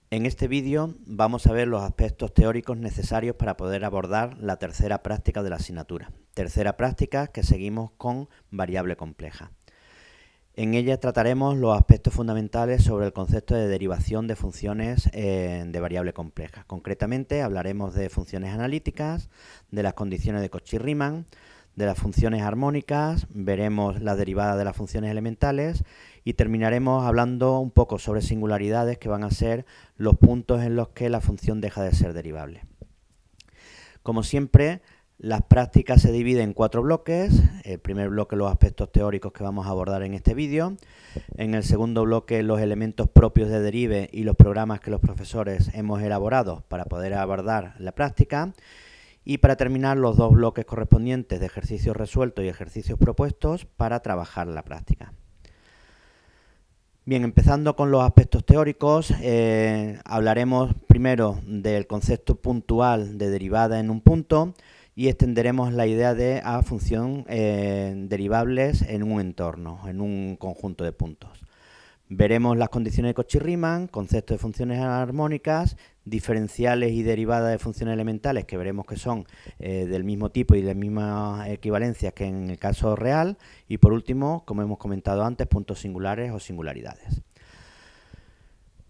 En este vídeo vamos a ver los aspectos teóricos necesarios para poder abordar la tercera práctica de la asignatura. Tercera práctica que seguimos con variable compleja. En ella trataremos los aspectos fundamentales sobre el concepto de derivación de funciones de variable compleja. Concretamente hablaremos de funciones analíticas, de las condiciones de Cauchy-Riemann, de las funciones armónicas, veremos las derivadas de las funciones elementales y terminaremos hablando un poco sobre singularidades, que van a ser los puntos en los que la función deja de ser derivable. Como siempre, las prácticas se dividen en 4 bloques. El primer bloque, los aspectos teóricos que vamos a abordar en este vídeo. En el segundo bloque, los elementos propios de derive y los programas que los profesores hemos elaborado para poder abordar la práctica. Y para terminar, los 2 bloques correspondientes de ejercicios resueltos y ejercicios propuestos para trabajar la práctica. Bien, empezando con los aspectos teóricos, hablaremos primero del concepto puntual de derivada en un punto y extenderemos la idea de a función derivables en un entorno, en un conjunto de puntos. Veremos las condiciones de Cauchy-Riemann, concepto de funciones armónicas, diferenciales y derivadas de funciones elementales, que veremos que son del mismo tipo y de misma equivalencia que en el caso real. Y por último, como hemos comentado antes, puntos singulares o singularidades.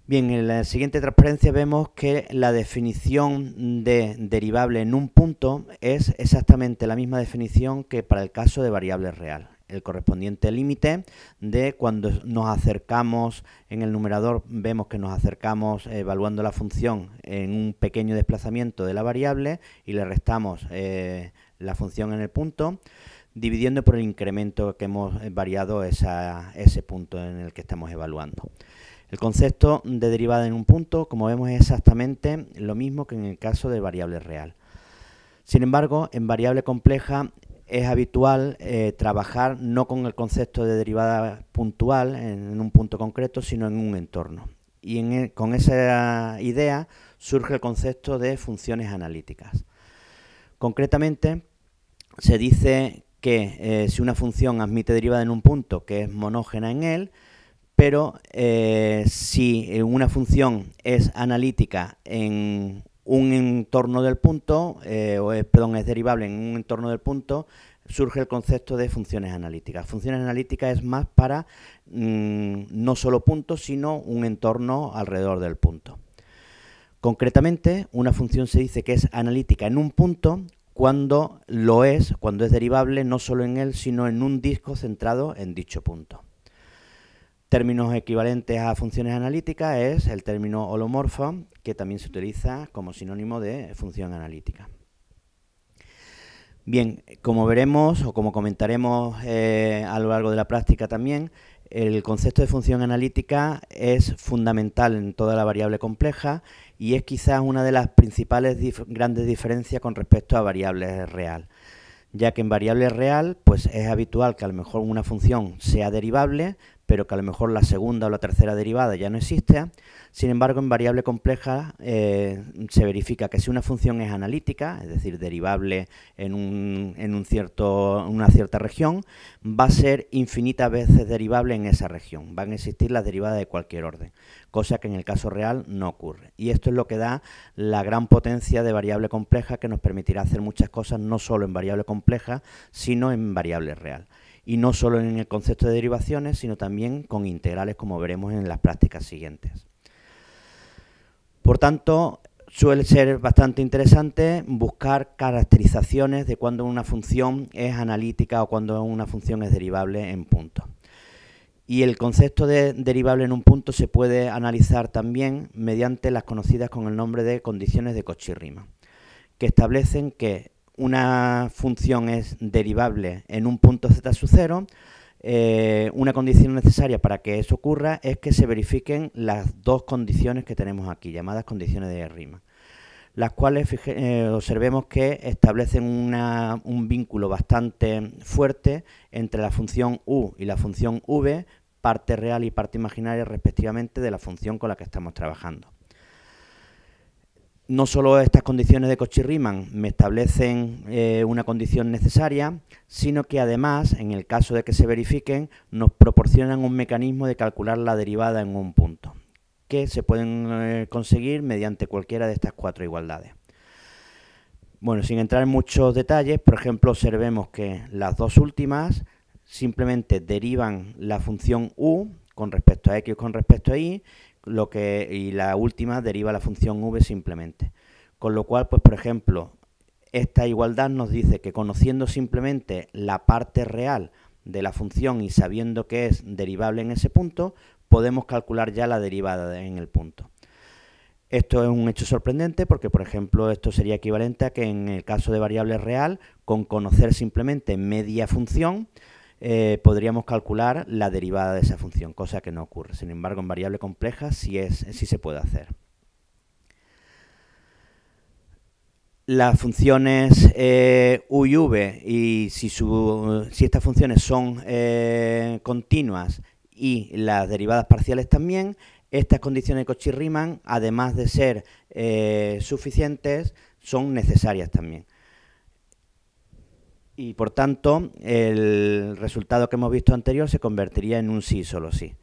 Bien, en la siguiente transparencia vemos que la definición de derivable en un punto es exactamente la misma definición que para el caso de variable real. El correspondiente límite de cuando nos acercamos en el numerador, vemos que nos acercamos evaluando la función en un pequeño desplazamiento de la variable y le restamos la función en el punto, dividiendo por el incremento que hemos variado ese punto en el que estamos evaluando. El concepto de derivada en un punto, como vemos, es exactamente lo mismo que en el caso de variable real. Sin embargo, en variable compleja es habitual trabajar no con el concepto de derivada puntual en un punto concreto, sino en un entorno. Y con esa idea surge el concepto de funciones analíticas. Concretamente, se dice que si una función admite derivada en un punto, que es monógena en él, pero si una función es analítica en un entorno del punto, es derivable en un entorno del punto, surge el concepto de funciones analíticas. Funciones analíticas es más para no solo puntos, sino un entorno alrededor del punto. Concretamente, una función se dice que es analítica en un punto cuando es derivable no solo en él, sino en un disco centrado en dicho punto. Términos equivalentes a funciones analíticas es el término holomorfo, que también se utiliza como sinónimo de función analítica. Bien, como veremos o como comentaremos a lo largo de la práctica también, el concepto de función analítica es fundamental en toda la variable compleja y es quizás una de las principales grandes diferencias con respecto a variable real, ya que en variable real pues es habitual que a lo mejor una función sea derivable, pero que a lo mejor la segunda o la tercera derivada ya no existe. Sin embargo, en variable compleja se verifica que si una función es analítica, es decir, derivable en una cierta región, va a ser infinitas veces derivable en esa región. Van a existir las derivadas de cualquier orden, cosa que en el caso real no ocurre. Y esto es lo que da la gran potencia de variable compleja, que nos permitirá hacer muchas cosas no solo en variable compleja, sino en variable real. Y no solo en el concepto de derivaciones, sino también con integrales, como veremos en las prácticas siguientes. Por tanto, suele ser bastante interesante buscar caracterizaciones de cuando una función es analítica o cuando una función es derivable en punto. Y el concepto de derivable en un punto se puede analizar también mediante las conocidas con el nombre de condiciones de Cauchy-Riemann, que establecen que una función es derivable en un punto z sub 0, una condición necesaria para que eso ocurra es que se verifiquen las 2 condiciones que tenemos aquí, llamadas condiciones de Riemann, las cuales observemos que establecen un vínculo bastante fuerte entre la función u y la función v, parte real y parte imaginaria respectivamente de la función con la que estamos trabajando. No solo estas condiciones de Cauchy-Riemann me establecen una condición necesaria, sino que además, en el caso de que se verifiquen, nos proporcionan un mecanismo de calcular la derivada en un punto. que se pueden conseguir mediante cualquiera de estas cuatro igualdades. Bueno, sin entrar en muchos detalles, por ejemplo, observemos que las dos últimas simplemente derivan la función u con respecto a x o con respecto a y, y la última deriva la función v simplemente. Con lo cual, pues por ejemplo, esta igualdad nos dice que conociendo simplemente la parte real de la función y sabiendo que es derivable en ese punto, podemos calcular ya la derivada en el punto. Esto es un hecho sorprendente porque, por ejemplo, esto sería equivalente a que en el caso de variable real, con conocer simplemente media función, podríamos calcular la derivada de esa función, cosa que no ocurre. Sin embargo, en variable compleja sí se puede hacer. Las funciones u y v, y si estas funciones son continuas y las derivadas parciales también, estas condiciones de Cauchy-Riemann, además de ser suficientes, son necesarias también. Y por tanto, el resultado que hemos visto anterior se convertiría en un sí, solo sí.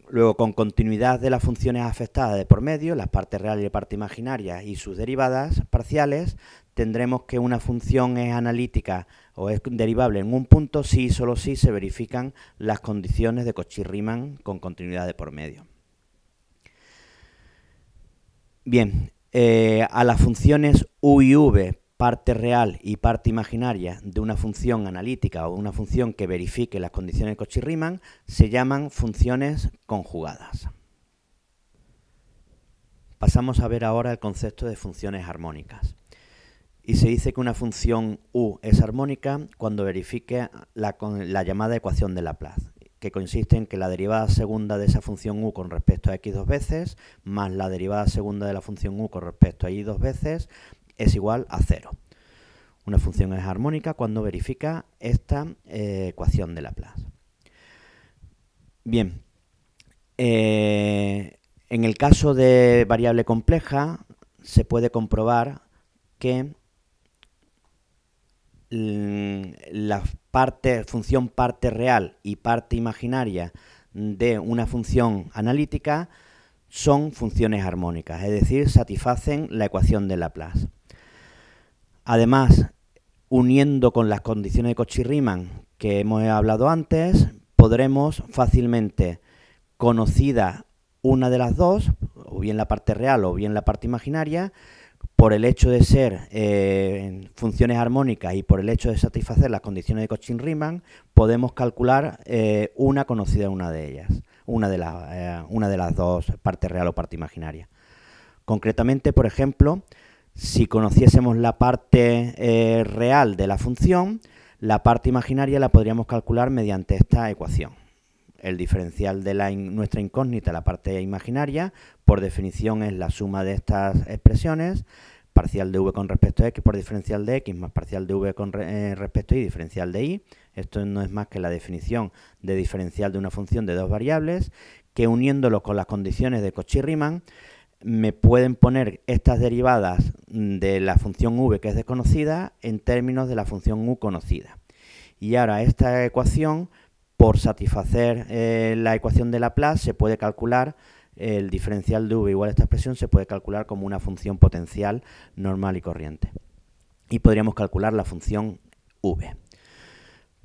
Luego, con continuidad de las funciones afectadas de por medio, las partes reales y la parte imaginaria y sus derivadas parciales, tendremos que una función es analítica o es derivable en un punto si y solo si se verifican las condiciones de Cauchy-Riemann con continuidad de por medio. Bien, a las funciones u y v, parte real y parte imaginaria de una función analítica o una función que verifique las condiciones de Cauchy-Riemann se llaman funciones conjugadas. Pasamos a ver ahora el concepto de funciones armónicas. Y se dice que una función u es armónica cuando verifique la llamada ecuación de Laplace, que consiste en que la derivada segunda de esa función u con respecto a x dos veces más la derivada segunda de la función u con respecto a y dos veces es igual a 0. Una función es armónica cuando verifica esta ecuación de Laplace. Bien, en el caso de variable compleja se puede comprobar que la función parte real y parte imaginaria de una función analítica son funciones armónicas, es decir, satisfacen la ecuación de Laplace. Además, uniendo con las condiciones de Cauchy-Riemann que hemos hablado antes, podremos fácilmente, conocida una de las dos, o bien la parte real o bien la parte imaginaria, por el hecho de ser funciones armónicas y por el hecho de satisfacer las condiciones de Cauchy-Riemann, podemos calcular una conocida una de ellas, una de las dos, parte real o parte imaginaria. Concretamente, por ejemplo, si conociésemos la parte real de la función, la parte imaginaria la podríamos calcular mediante esta ecuación. El diferencial de nuestra incógnita, la parte imaginaria, por definición es la suma de estas expresiones, parcial de v con respecto a x por diferencial de x más parcial de v con respecto a y diferencial de y. Esto no es más que la definición de diferencial de una función de dos variables, que uniéndolo con las condiciones de Cauchy-Riemann, me pueden poner estas derivadas de la función v, que es desconocida, en términos de la función u conocida. Y ahora esta ecuación, por satisfacer la ecuación de Laplace, se puede calcular el diferencial de v igual a esta expresión, se puede calcular como una función potencial normal y corriente. Y podríamos calcular la función v.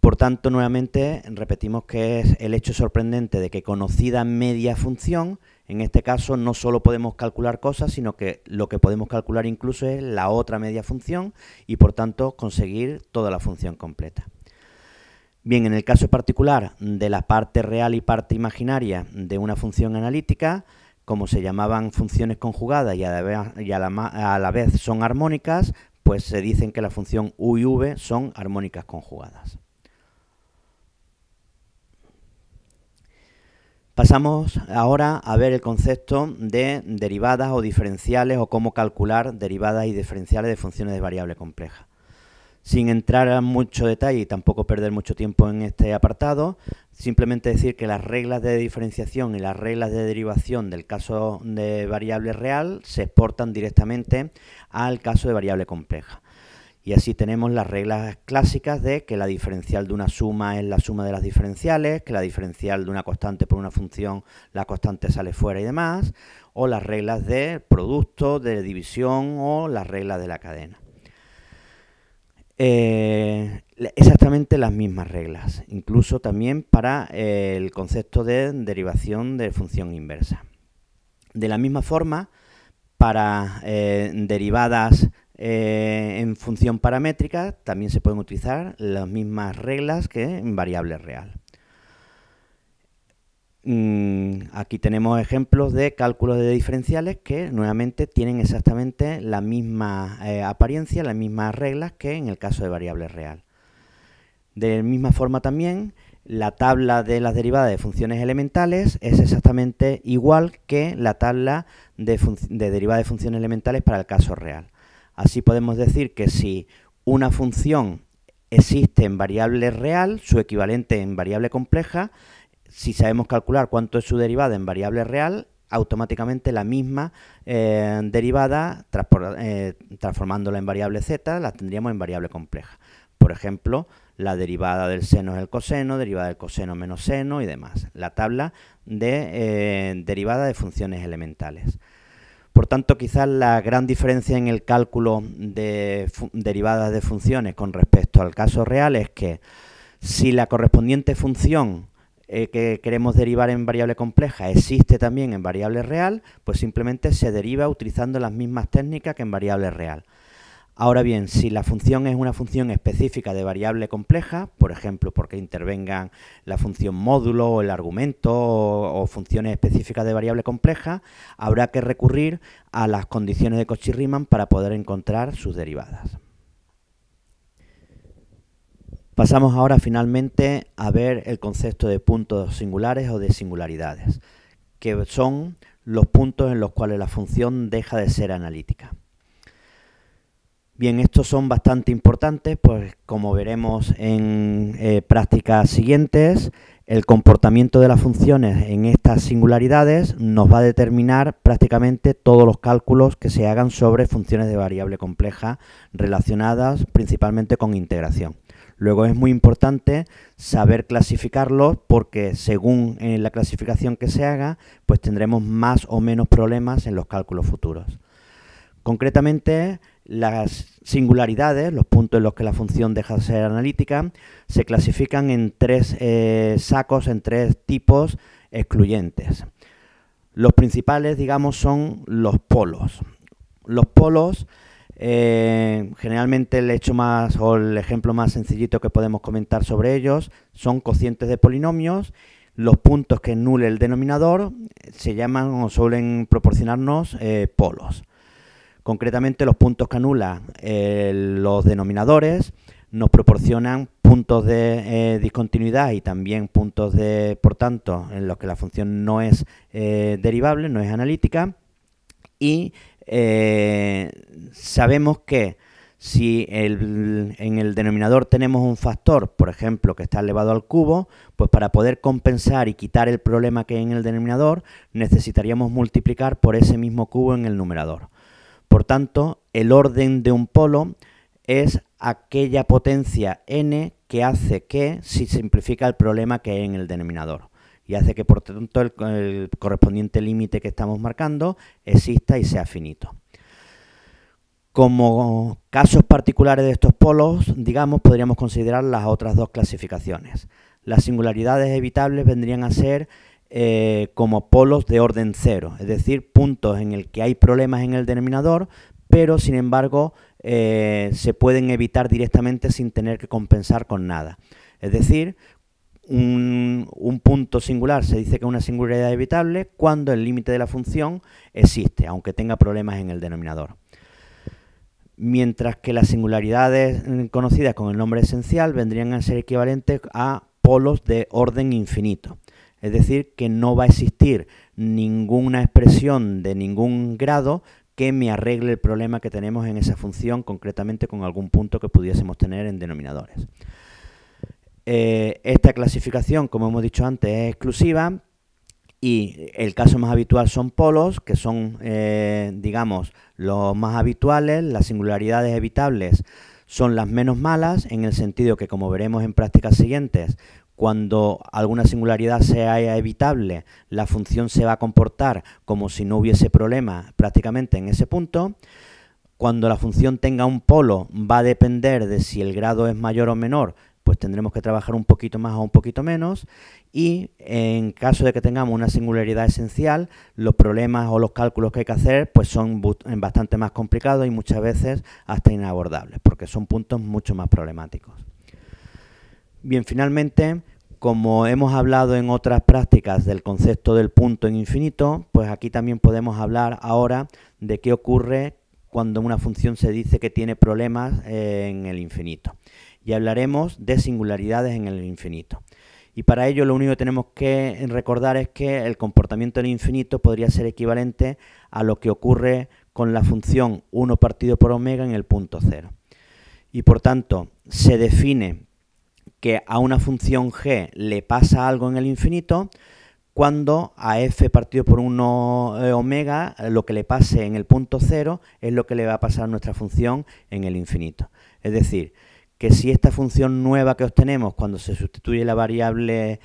Por tanto, nuevamente, repetimos que es el hecho sorprendente de que conocida media función, en este caso no solo podemos calcular cosas, sino que lo que podemos calcular incluso es la otra media función y por tanto conseguir toda la función completa. Bien, en el caso particular de la parte real y parte imaginaria de una función analítica, como se llamaban funciones conjugadas y a la vez son armónicas, pues se dicen que la función u y v son armónicas conjugadas. Pasamos ahora a ver el concepto de derivadas o diferenciales o cómo calcular derivadas y diferenciales de funciones de variable compleja. Sin entrar en mucho detalle y tampoco perder mucho tiempo en este apartado, simplemente decir que las reglas de diferenciación y las reglas de derivación del caso de variable real se exportan directamente al caso de variable compleja. Y así tenemos las reglas clásicas de que la diferencial de una suma es la suma de las diferenciales, que la diferencial de una constante por una función, la constante sale fuera y demás, o las reglas de producto, de división o las reglas de la cadena. Exactamente las mismas reglas, incluso también para el concepto de derivación de función inversa. De la misma forma, para derivadas en función paramétrica también se pueden utilizar las mismas reglas que en variable real. Aquí tenemos ejemplos de cálculos de diferenciales que nuevamente tienen exactamente la misma apariencia, las mismas reglas que en el caso de variable real. De la misma forma también, la tabla de las derivadas de funciones elementales es exactamente igual que la tabla de derivadas de funciones elementales para el caso real. Así podemos decir que si una función existe en variable real, su equivalente en variable compleja, si sabemos calcular cuánto es su derivada en variable real, automáticamente la misma derivada, transformándola en variable z, la tendríamos en variable compleja. Por ejemplo, la derivada del seno es el coseno, derivada del coseno menos seno y demás. La tabla de derivada de funciones elementales. Por tanto, quizás la gran diferencia en el cálculo de derivadas de funciones con respecto al caso real es que si la correspondiente función que queremos derivar en variable compleja existe también en variable real, pues simplemente se deriva utilizando las mismas técnicas que en variable real. Ahora bien, si la función es una función específica de variable compleja, por ejemplo, porque intervengan la función módulo o el argumento o funciones específicas de variable compleja, habrá que recurrir a las condiciones de Cauchy-Riemann para poder encontrar sus derivadas. Pasamos ahora finalmente a ver el concepto de puntos singulares o de singularidades, que son los puntos en los cuales la función deja de ser analítica. Bien, estos son bastante importantes, pues como veremos en prácticas siguientes, el comportamiento de las funciones en estas singularidades nos va a determinar prácticamente todos los cálculos que se hagan sobre funciones de variable compleja relacionadas principalmente con integración. Luego es muy importante saber clasificarlos porque según la clasificación que se haga, pues tendremos más o menos problemas en los cálculos futuros. Concretamente, las singularidades, los puntos en los que la función deja de ser analítica, se clasifican en tres sacos, en tres tipos excluyentes. Los principales, digamos, son los polos. Los polos, generalmente el hecho más o el ejemplo más sencillito que podemos comentar sobre ellos son cocientes de polinomios. Los puntos que anule el denominador se llaman o suelen proporcionarnos polos. Concretamente, los puntos que anulan los denominadores nos proporcionan puntos de discontinuidad y también puntos de, por tanto, en los que la función no es derivable, no es analítica. Y sabemos que si en el denominador tenemos un factor, por ejemplo, que está elevado al cubo, pues para poder compensar y quitar el problema que hay en el denominador, necesitaríamos multiplicar por ese mismo cubo en el numerador. Por tanto, el orden de un polo es aquella potencia n que hace que se simplifica el problema que hay en el denominador y hace que, por tanto, el correspondiente límite que estamos marcando exista y sea finito. Como casos particulares de estos polos, digamos, podríamos considerar las otras dos clasificaciones. Las singularidades evitables vendrían a ser como polos de orden cero, es decir, puntos en el que hay problemas en el denominador, pero sin embargo se pueden evitar directamente sin tener que compensar con nada. Es decir, un punto singular se dice que es una singularidad evitable cuando el límite de la función existe, aunque tenga problemas en el denominador. Mientras que las singularidades conocidas con el nombre esencial vendrían a ser equivalentes a polos de orden infinito. Es decir, que no va a existir ninguna expresión de ningún grado que me arregle el problema que tenemos en esa función, concretamente con algún punto que pudiésemos tener en denominadores. Esta clasificación, como hemos dicho antes, es exclusiva y el caso más habitual son polos, que son, digamos, los más habituales. Las singularidades evitables Son las menos malas en el sentido que, como veremos en prácticas siguientes, cuando alguna singularidad sea evitable, la función se va a comportar como si no hubiese problema prácticamente en ese punto. Cuando la función tenga un polo, va a depender de si el grado es mayor o menor, pues tendremos que trabajar un poquito más o un poquito menos. Y en caso de que tengamos una singularidad esencial, los problemas o los cálculos que hay que hacer pues son bastante más complicados y muchas veces hasta inabordables, porque son puntos mucho más problemáticos. Bien, finalmente, como hemos hablado en otras prácticas del concepto del punto en infinito, pues aquí también podemos hablar ahora de qué ocurre cuando una función se dice que tiene problemas en el infinito. Y hablaremos de singularidades en el infinito. Y para ello lo único que tenemos que recordar es que el comportamiento del infinito podría ser equivalente a lo que ocurre con la función 1 partido por omega en el punto 0. Y por tanto, se define que a una función g le pasa algo en el infinito cuando a f partido por 1 omega lo que le pase en el punto 0 es lo que le va a pasar a nuestra función en el infinito. Es decir, que si esta función nueva que obtenemos cuando se sustituye la variable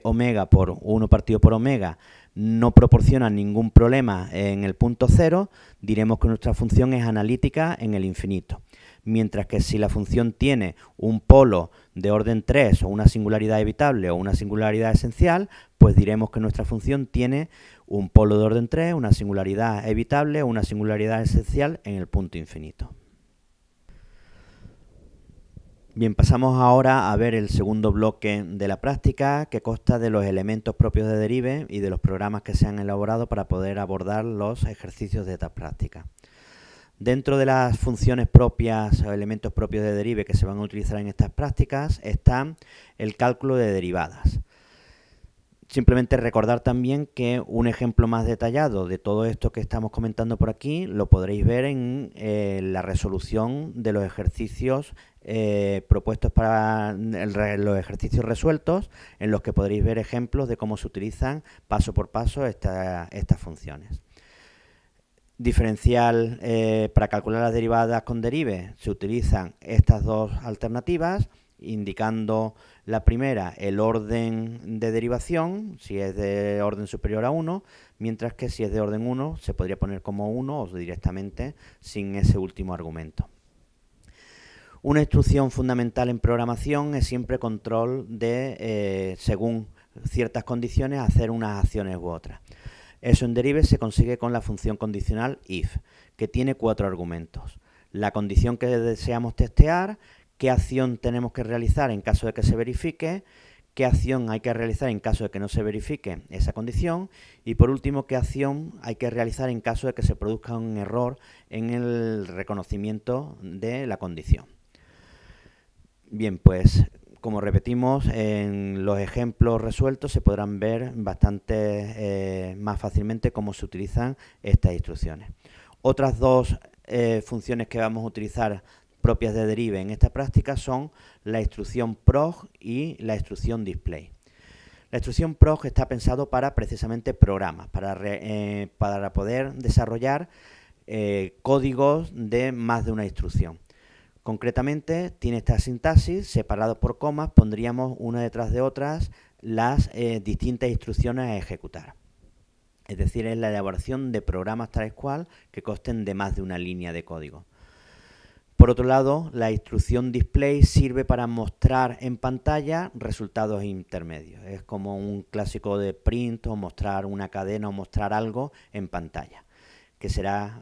omega por 1 partido por omega no proporciona ningún problema en el punto 0, diremos que nuestra función es analítica en el infinito. Mientras que si la función tiene un polo de orden 3 o una singularidad evitable o una singularidad esencial, pues diremos que nuestra función tiene un polo de orden 3, una singularidad evitable o una singularidad esencial en el punto infinito. Bien, pasamos ahora a ver el segundo bloque de la práctica, que consta de los elementos propios de Derive y de los programas que se han elaborado para poder abordar los ejercicios de esta práctica. Dentro de las funciones propias o elementos propios de Derive que se van a utilizar en estas prácticas está el cálculo de derivadas. Simplemente recordar también que un ejemplo más detallado de todo esto que estamos comentando por aquí lo podréis ver en la resolución de los ejercicios propuestos para los ejercicios resueltos, en los que podréis ver ejemplos de cómo se utilizan paso por paso estas funciones. Diferencial para calcular las derivadas con Derive se utilizan estas dos alternativas, indicando la primera el orden de derivación, si es de orden superior a 1, mientras que si es de orden 1 se podría poner como 1 o directamente sin ese último argumento. Una instrucción fundamental en programación es siempre control de, según ciertas condiciones, hacer unas acciones u otras. Eso en Derive se consigue con la función condicional if, que tiene 4 argumentos. La condición que deseamos testear, qué acción tenemos que realizar en caso de que se verifique, qué acción hay que realizar en caso de que no se verifique esa condición y por último qué acción hay que realizar en caso de que se produzca un error en el reconocimiento de la condición. Bien, pues como repetimos, en los ejemplos resueltos se podrán ver bastante más fácilmente cómo se utilizan estas instrucciones. Otras dos funciones que vamos a utilizar propias de Derive en esta práctica son la instrucción prog y la instrucción display. La instrucción prog está pensado para precisamente programas, para poder desarrollar códigos de más de una instrucción. Concretamente, tiene esta sintaxis, separado por comas, pondríamos una detrás de otras las distintas instrucciones a ejecutar. Es decir, es la elaboración de programas tales cual que consten de más de una línea de código. Por otro lado, la instrucción display sirve para mostrar en pantalla resultados intermedios. Es como un clásico de print o mostrar una cadena o mostrar algo en pantalla, que será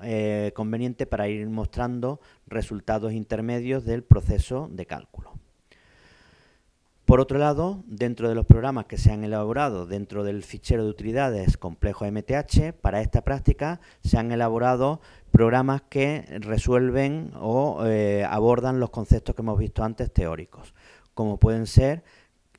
conveniente para ir mostrando resultados intermedios del proceso de cálculo. Por otro lado, dentro de los programas que se han elaborado dentro del fichero de utilidades complejo MTH, para esta práctica se han elaborado programas que resuelven o abordan los conceptos que hemos visto antes teóricos, como pueden ser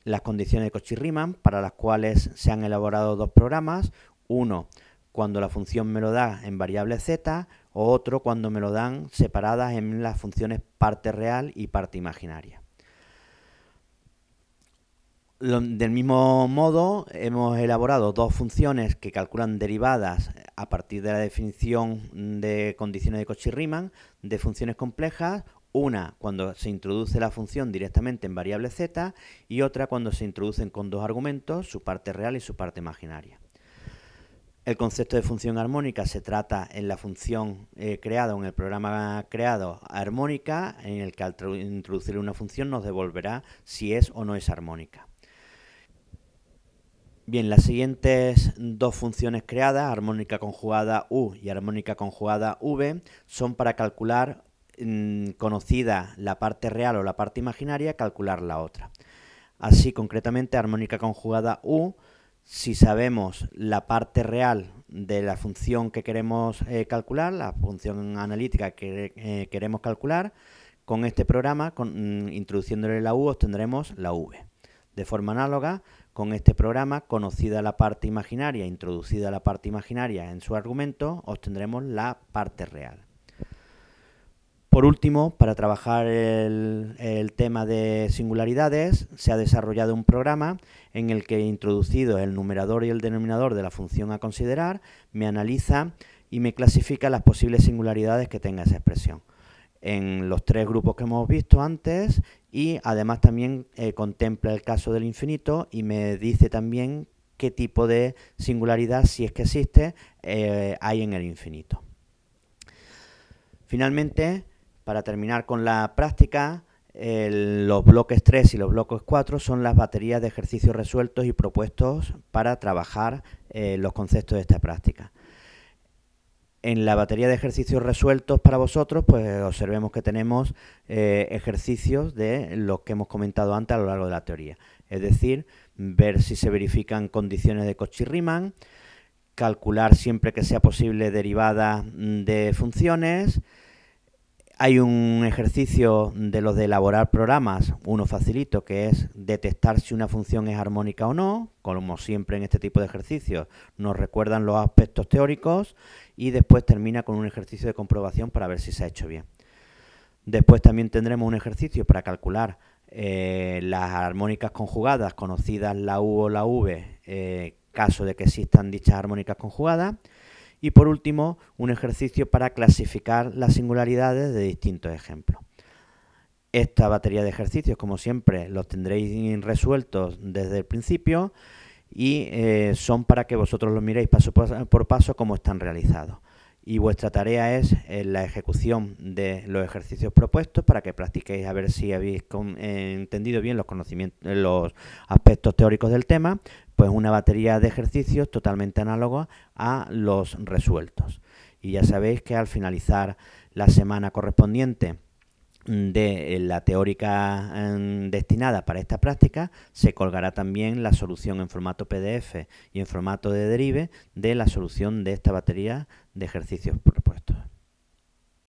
las condiciones de Cauchy-Riemann, para las cuales se han elaborado dos programas, uno cuando la función me lo da en variable z, o otro cuando me lo dan separadas en las funciones parte real y parte imaginaria. Del mismo modo, hemos elaborado dos funciones que calculan derivadas a partir de la definición de condiciones de Cauchy-Riemann de funciones complejas, Una cuando se introduce la función directamente en variable z y otra cuando se introducen con dos argumentos, su parte real y su parte imaginaria. El concepto de función armónica se trata en la función creada o en el programa creado armónica, en el que al introducir una función nos devolverá si es o no es armónica. Bien, las siguientes dos funciones creadas, armónica conjugada U y armónica conjugada V, son para calcular, conocida la parte real o la parte imaginaria, calcular la otra. Así, concretamente, armónica conjugada U, si sabemos la parte real de la función que queremos calcular, la función analítica que queremos calcular, con este programa, introduciéndole la U, obtendremos la V. De forma análoga, con este programa, conocida la parte imaginaria, introducida la parte imaginaria en su argumento, obtendremos la parte real. Por último, para trabajar el tema de singularidades, se ha desarrollado un programa en el que, introducido el numerador y el denominador de la función a considerar, me analiza y me clasifica las posibles singularidades que tenga esa expresión en los tres grupos que hemos visto antes, y además también contempla el caso del infinito y me dice también qué tipo de singularidad, si es que existe, hay en el infinito. Finalmente, para terminar con la práctica, los bloques 3 y los bloques 4 son las baterías de ejercicios resueltos y propuestos para trabajar los conceptos de esta práctica. En la batería de ejercicios resueltos para vosotros, pues observemos que tenemos ejercicios de los que hemos comentado antes a lo largo de la teoría. Es decir, ver si se verifican condiciones de Cauchy-Riemann, calcular siempre que sea posible derivadas de funciones. Hay un ejercicio de los de elaborar programas, uno facilito, que es detectar si una función es armónica o no. Como siempre en este tipo de ejercicios nos recuerdan los aspectos teóricos, y después termina con un ejercicio de comprobación para ver si se ha hecho bien. Después también tendremos un ejercicio para calcular las armónicas conjugadas, conocidas la U o la V, caso de que existan dichas armónicas conjugadas. Y por último, un ejercicio para clasificar las singularidades de distintos ejemplos. Esta batería de ejercicios, como siempre, los tendréis resueltos desde el principio y son para que vosotros los miréis paso por paso cómo están realizados. Y vuestra tarea es la ejecución de los ejercicios propuestos para que practiquéis a ver si habéis entendido bien los conocimientos, los aspectos teóricos del tema. Pues una batería de ejercicios totalmente análoga a los resueltos. Y ya sabéis que al finalizar la semana correspondiente de la teórica destinada para esta práctica, se colgará también la solución en formato PDF y en formato de derive de la solución de esta batería de ejercicios propuestos.